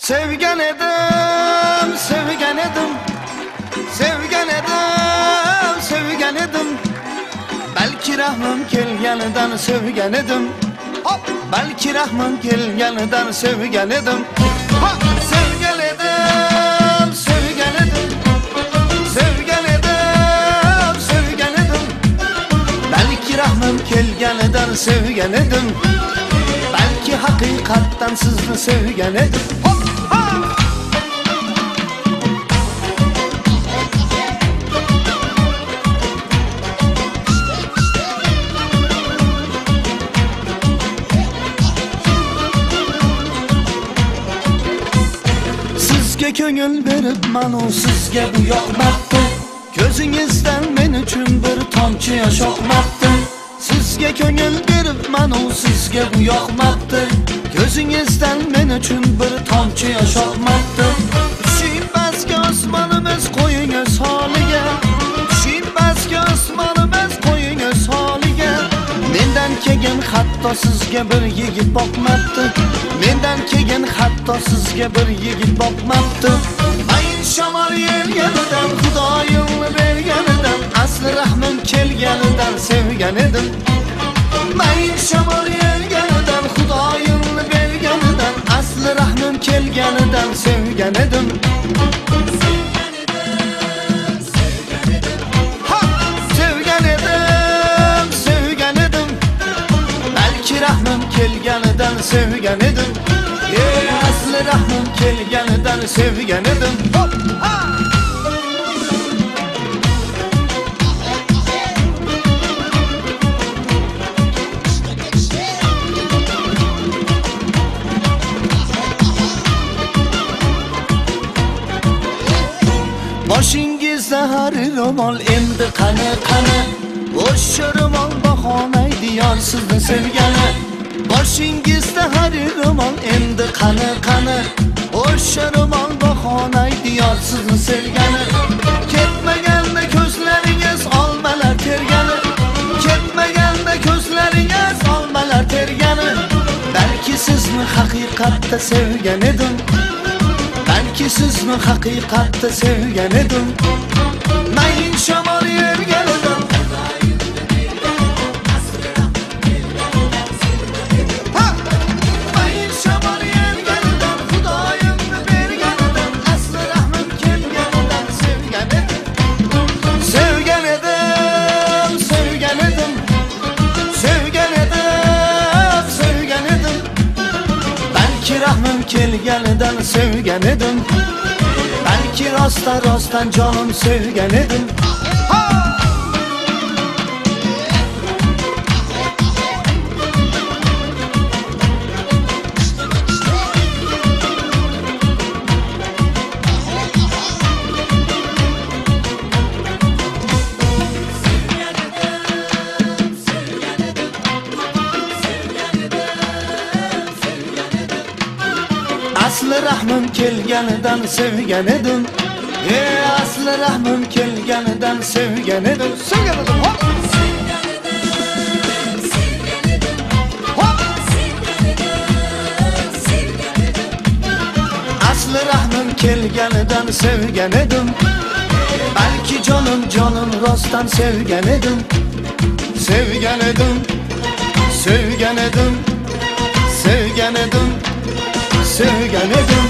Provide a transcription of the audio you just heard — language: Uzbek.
Sevgan edim, sevgan edim, sevgan edim, sevgan edim. Belki rahmim kelganidan sevgan edim. Hop, belki rahmim kelganidan sevgan edim. Hop, sevgan edim, sevgan edim, sevgan edim, sevgan edim. Belki rahmim kelganidan sevgan edim. Belki hakikattan sizni sevgan edim. Hop! Sizga ko'ngil berib manu sizga bu yoqmabdi. Ko'zingizdan men uchun bir tomchi yosh oqmabdi. Sizga ko'ngil berib manu sizga bu yoqmabdi. Ko'zingizdan men uchun bir tomchi yosh oqmabdi. Tushibasga osmonimiz qo'yingiz holiga. Tushibasga osmonimiz qo'yingiz holiga. Mendan kelgan hatto sizga bir yigit boqmabdi. Mendan kelgan hatto sizga bir yigit boqmabdi. Mayin shamol yelganidan Xudoyimni berganidan asli rahmim kelganidan sevgan edim. Mayin shamol yelganidan Xudoyimni berganidan asli rahmim kelganidan sevgan edim. Rahmim kelganidan sevgan edim. Asli rahmim kelganidan sevgan edim. Hop! Ha! Boshingizda har ro'mol endi qani qani. O'sha ro'mol bahomaydi yor sizni sevgani. Boshingizda har ro'mol endi qani qani. O'sha ro'mol bahomaydi yor sizni sevgani. Ketmaganda ko'zlaringiz olmalar tergani. Ketmaganda ko'zlaringiz olmalar tergani. Balki sizni haqiqatda sevgan edim. Balki sizni haqiqatda sevgan edim. Mayin shamol yerganidan kelganidan sevgan edim. Balki rostdan jonim sevgan edim. Asli rahmim kelganidan sevgan edim. Asli rahmim kelganidan sevgan edim. Sevgan edim. Hop! Asli rahmim kelganidan sevgan edim. Balki jonim rostdan sevgan edim. Sevgan edim. Sevgan edim. Sevgan edim. Sevgan edim.